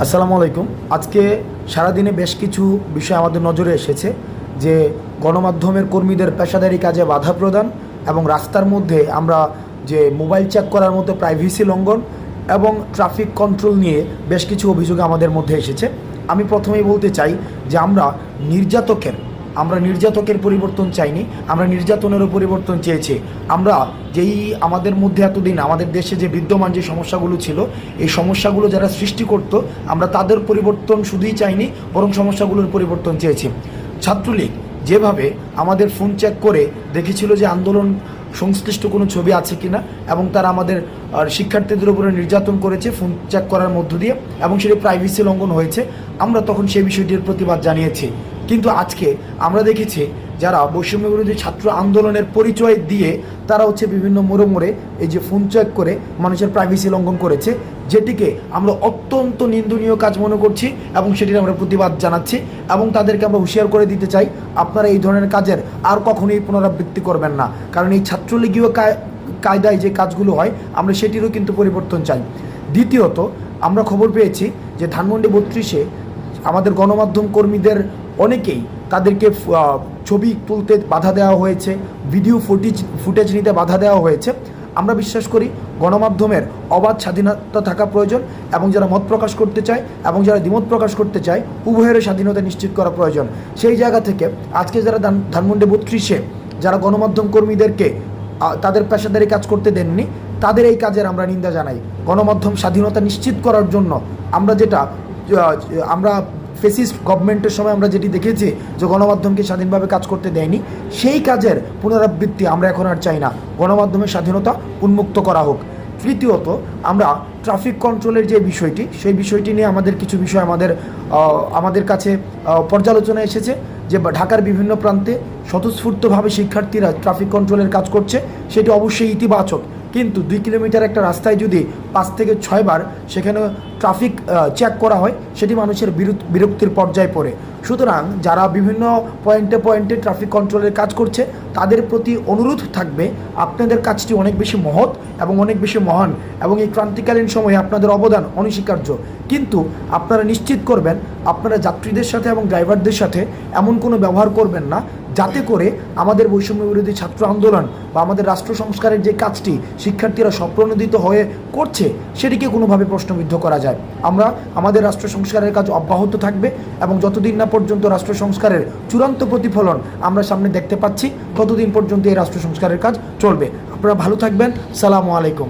আসসালামু আলাইকুম। আজকে সারাদিনে বেশ কিছু বিষয় আমাদের নজরে এসেছে যে গণমাধ্যমের কর্মীদের পেশাদারি কাজে বাধা প্রদান এবং রাস্তার মধ্যে আমরা যে মোবাইল চেক করার মতো প্রাইভেসি লঙ্ঘন এবং ট্রাফিক কন্ট্রোল নিয়ে বেশ কিছু অভিযোগ আমাদের মধ্যে এসেছে। আমি প্রথমেই বলতে চাই যে আমরা নির্যাতকের পরিবর্তন চাইনি, আমরা নির্যাতনেরও পরিবর্তন চেয়েছি। আমরা আমাদের মধ্যে এতদিন আমাদের দেশে যে বিদ্যমান যে সমস্যাগুলো ছিল, এই সমস্যাগুলো যারা সৃষ্টি করত, আমরা তাদের পরিবর্তন শুধুই চাইনি, বরং সমস্যাগুলোর পরিবর্তন চেয়েছি। ছাত্রলীগ যেভাবে আমাদের ফোন চেক করে দেখেছিল যে আন্দোলন সংশ্লিষ্ট কোনো ছবি আছে কিনা, এবং তারা আমাদের শিক্ষার্থীদের উপরে নির্যাতন করেছে ফোন চেক করার মধ্য দিয়ে, এবং সেটি প্রাইভেসি লঙ্ঘন হয়েছে, আমরা তখন সেই বিষয়টির প্রতিবাদ জানিয়েছি। কিন্তু আজকে আমরা দেখেছি যারা বৈষম্য বিরোধী ছাত্র আন্দোলনের পরিচয় দিয়ে তারা বিভিন্ন মোড়ে এই যে ফোন চেক করে মানুষের প্রাইভেসি লঙ্ঘন করেছে, যেটিকে আমরা অত্যন্ত নিন্দনীয় কাজ মনে করছি এবং সেটির আমরা প্রতিবাদ জানাচ্ছি এবং তাদেরকে আমরা হুঁশিয়ার করে দিতে চাই, আপনারা এই ধরনের কাজের আর কখনোই পুনরাবৃত্তি করবেন না। কারণ এই ছাত্রলীগীয় কায়দায় যে কাজগুলো হয়, আমরা সেটিরও কিন্তু পরিবর্তন চাই। দ্বিতীয়ত, আমরা খবর পেয়েছি যে ধানমন্ডি 32-এ আমাদের গণমাধ্যম কর্মীদের অনেকেই তাদেরকে ছবি তুলতে বাধা দেওয়া হয়েছে, ভিডিও ফুটেজ নিতে বাধা দেওয়া হয়েছে। আমরা বিশ্বাস করি গণমাধ্যমের অবাধ স্বাধীনতা থাকা প্রয়োজন, এবং যারা মত প্রকাশ করতে চায় এবং যারা দ্বিমত প্রকাশ করতে চায়, উভয়ের স্বাধীনতা নিশ্চিত করা প্রয়োজন। সেই জায়গা থেকে আজকে যারা ধানমন্ডি 32-এ যারা গণমাধ্যম কর্মীদেরকে তাদের পেশাদারি কাজ করতে দেননি, তাদের এই কাজের আমরা নিন্দা জানাই। গণমাধ্যম স্বাধীনতা নিশ্চিত করার জন্য আমরা ফেসিস্ট গভর্নমেন্টের সময় আমরা যেটি দেখেছি যে গণমাধ্যমকে স্বাধীনভাবে কাজ করতে দেয়নি, সেই কাজের পুনরাবৃত্তি আমরা এখন আর চাই না। গণমাধ্যমের স্বাধীনতা উন্মুক্ত করা হোক। তৃতীয়ত, আমরা ট্রাফিক কন্ট্রোলের যে বিষয়টি, সেই বিষয়টি নিয়ে আমাদের কিছু বিষয় আমাদের কাছে পর্যালোচনা এসেছে যে ঢাকার বিভিন্ন প্রান্তে স্বতঃস্ফূর্তভাবে শিক্ষার্থীরা ট্রাফিক কন্ট্রোলের কাজ করছে, সেটি অবশ্যই ইতিবাচক। কিন্তু 2 কিলোমিটার একটা রাস্তায় যদি 5 থেকে 6 বার সেখানে ট্রাফিক চেক করা হয়, সেটি মানুষের বিরক্তির পর্যায়ে পড়ে। সুতরাং যারা বিভিন্ন পয়েন্টে ট্রাফিক কন্ট্রোলের কাজ করছে, তাদের প্রতি অনুরোধ থাকবে, আপনাদের কাজটি অনেক বেশি মহৎ এবং অনেক বেশি মহান, এবং এই ক্রান্তিকালীন সময়ে আপনাদের অবদান অনস্বীকার্য। কিন্তু আপনারা নিশ্চিত করবেন আপনারা যাত্রীদের সাথে এবং ড্রাইভারদের সাথে এমন কোনো ব্যবহার করবেন না যাতে করে আমাদের বৈষম্য বিরোধী ছাত্র আন্দোলন বা আমাদের রাষ্ট্র সংস্কারের যে কাজটি শিক্ষার্থীরা স্বপ্রণোদিত হয়ে করছে, সেটিকে কোনোভাবে প্রশ্নবিদ্ধ করা যায়। আমরা আমাদের রাষ্ট্র সংস্কারের কাজ অব্যাহত থাকবে, এবং যতদিন না পর্যন্ত রাষ্ট্র সংস্কারের চূড়ান্ত প্রতিফলন আমরা সামনে দেখতে পাচ্ছি, ততদিন পর্যন্ত এই রাষ্ট্র সংস্কারের কাজ চলবে। আপনারা ভালো থাকবেন। সালামু আলাইকুম।